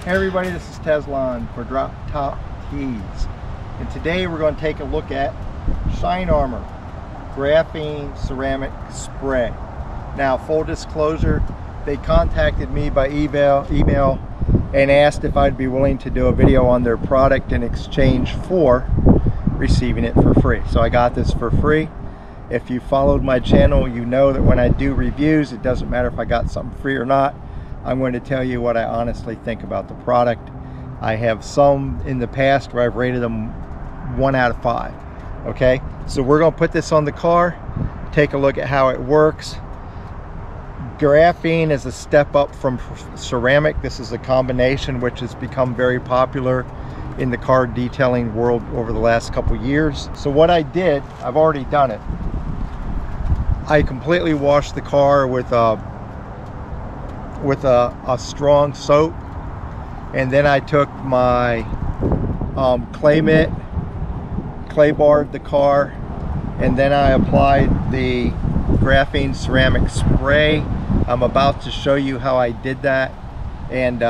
Hey everybody, this is Teslan for Drop Top Tees, and today we're going to take a look at Shine Armor Graphene Ceramic Spray. Now, full disclosure, they contacted me by email and asked if I'd be willing to do a video on their product in exchange for receiving it for free. So I got this for free. If you followed my channel, you know that when I do reviews, it doesn't matter if I got something free or not. I'm going to tell you what I honestly think about the product. I have some in the past where I've rated them 1 out of 5. Okay, so we're going to put this on the car, take a look at how it works. Graphene is a step up from ceramic. This is a combination which has become very popular in the car detailing world over the last couple years. So what I did, I've already done it. I completely washed the car with a strong soap, and then I took my clay barred the car, and then I applied the graphene ceramic spray. I'm about to show you how I did that, and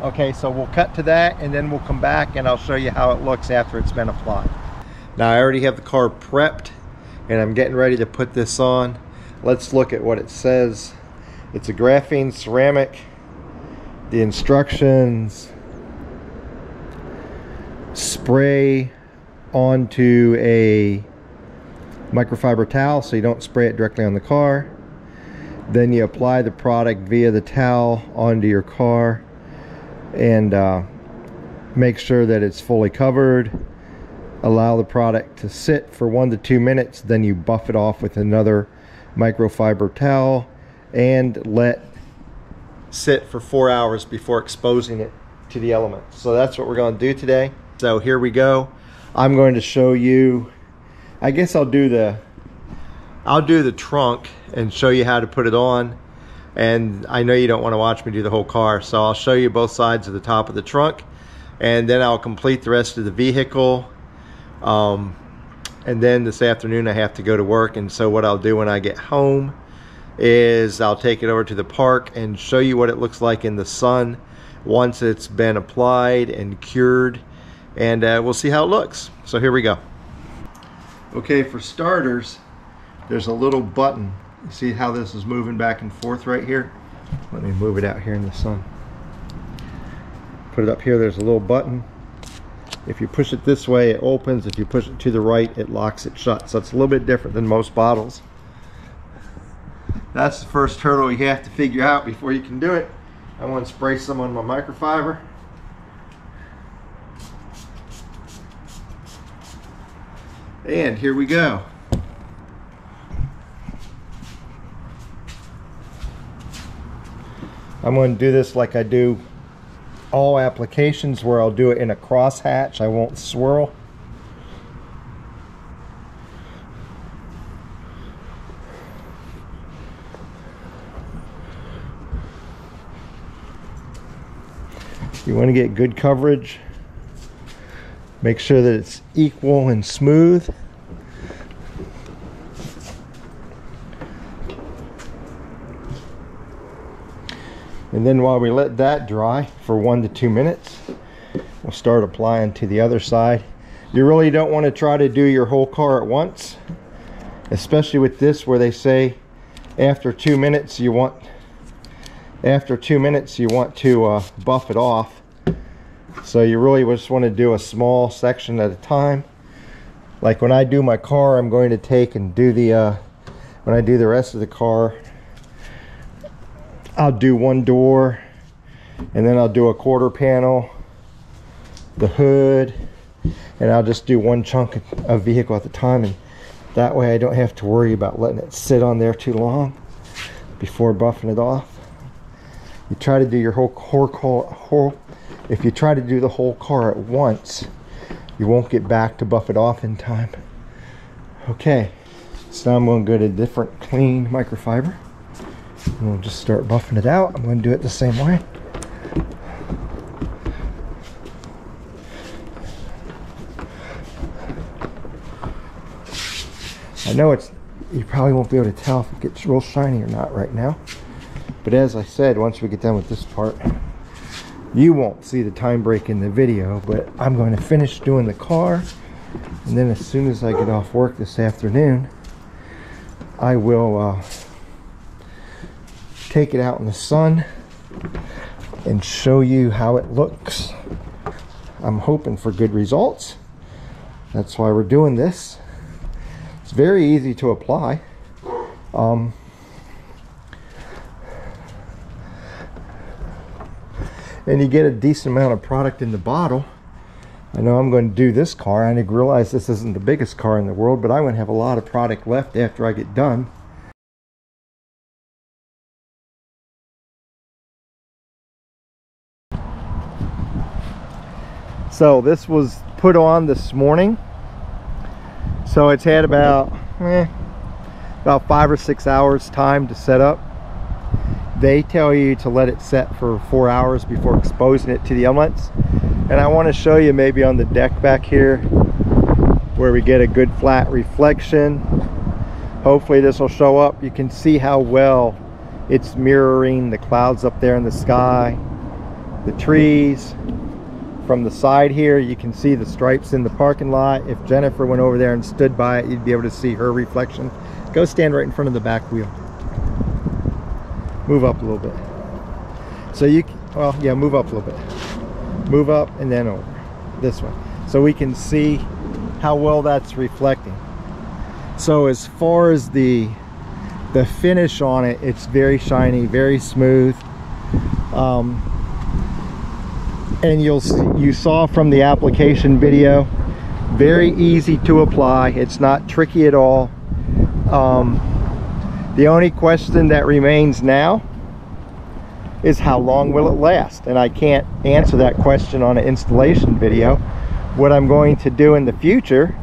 okay, so we'll cut to that and then we'll come back and I'll show you how it looks after it's been applied. Now, I already have the car prepped and I'm getting ready to put this on. Let's look at what it says. It's a graphene ceramic. The instructions: spray onto a microfiber towel so you don't spray it directly on the car. Then you apply the product via the towel onto your car and make sure that it's fully covered. Allow the product to sit for 1 to 2 minutes. Then you buff it off with another microfiber towel and let sit for 4 hours before exposing it to the elements. So that's what we're going to do today. So here we go. I'm going to show you, I guess I'll do the trunk and show you how to put it on. And I know you don't want to watch me do the whole car, so I'll show you both sides of the top of the trunk, and then I'll complete the rest of the vehicle. And then this afternoon I have to go to work, and so what I'll do when I get home is I'll take it over to the park and show you what it looks like in the sun once it's been applied and cured, and we'll see how it looks. So here we go. Okay, for starters, there's a little button. You see how this is moving back and forth right here? Let me move it out here in the sun. Put it up here, there's a little button. If you push it this way, it opens. If you push it to the right, it locks it shut. So it's a little bit different than most bottles. That's the first hurdle you have to figure out before you can do it. I want to spray some on my microfiber. And here we go. I'm going to do this like I do all applications, where I'll do it in a cross hatch. I won't swirl. You want to get good coverage. Make sure that it's equal and smooth. And then while we let that dry for 1 to 2 minutes, we'll start applying to the other side. You really don't want to try to do your whole car at once, especially with this, where they say after 2 minutes you want to buff it off. So you really just want to do a small section at a time. Like when I do my car, I'm going to take and do the when I do the rest of the car, I'll do one door, and then I'll do a quarter panel, the hood, and I'll just do one chunk of vehicle at a time, and that way I don't have to worry about letting it sit on there too long before buffing it off. You try to do your if you try to do the whole car at once, you won't get back to buff it off in time. Okay, so now I'm going to go to a different clean microfiber. And we'll just start buffing it out. I'm going to do it the same way. I know you probably won't be able to tell if it gets real shiny or not right now. But as I said, once we get done with this part, You won't see the time break in the video, but I'm going to finish doing the car, and then as soon as I get off work this afternoon, I will take it out in the sun and show you how it looks. I'm hoping for good results. That's why we're doing this. It's very easy to apply. And you get a decent amount of product in the bottle. I know I'm going to do this car. I realize this isn't the biggest car in the world, but I'm going to have a lot of product left after I get done. So this was put on this morning. So it's had about 5 or 6 hours time to set up. They tell you to let it set for 4 hours before exposing it to the elements. And I want to show you maybe on the deck back here where we get a good flat reflection. Hopefully this will show up. You can see how well it's mirroring the clouds up there in the sky, the trees. From the side here, you can see the stripes in the parking lot. If Jennifer went over there and stood by it, you'd be able to see her reflection. Go stand right in front of the back wheel. Move up a little bit. So you, well, yeah, move up a little bit. Move up and then over. This one. So we can see how well that's reflecting. So as far as the finish on it, it's very shiny, very smooth. And you saw from the application video, very easy to apply. It's not tricky at all. The only question that remains now is how long will it last? And I can't answer that question on an installation video. What I'm going to do in the future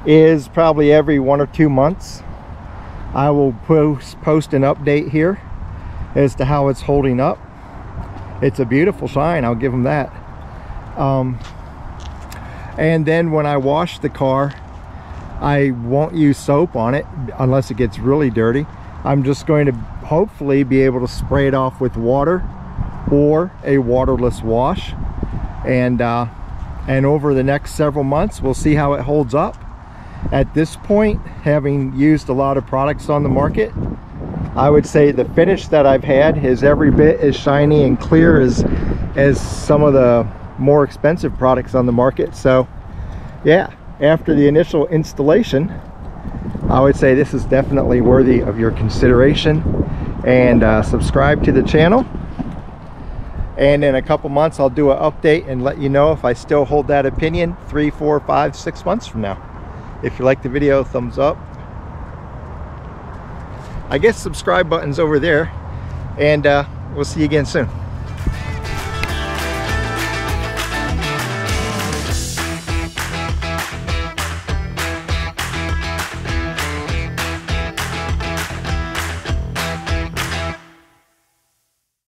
is probably every 1 or 2 months, I will post an update here as to how it's holding up. It's a beautiful shine, I'll give them that. And then when I wash the car, I won't use soap on it unless it gets really dirty. I'm just going to hopefully be able to spray it off with water or a waterless wash. And over the next several months, we'll see how it holds up. At this point, having used a lot of products on the market, I would say the finish that I've had is every bit as shiny and clear as some of the more expensive products on the market. So yeah, after the initial installation, I would say this is definitely worthy of your consideration. And subscribe to the channel. And in a couple months, I'll do an update and let you know if I still hold that opinion 3, 4, 5, 6 months from now. If you like the video, thumbs up. I guess subscribe button's over there, and we'll see you again soon.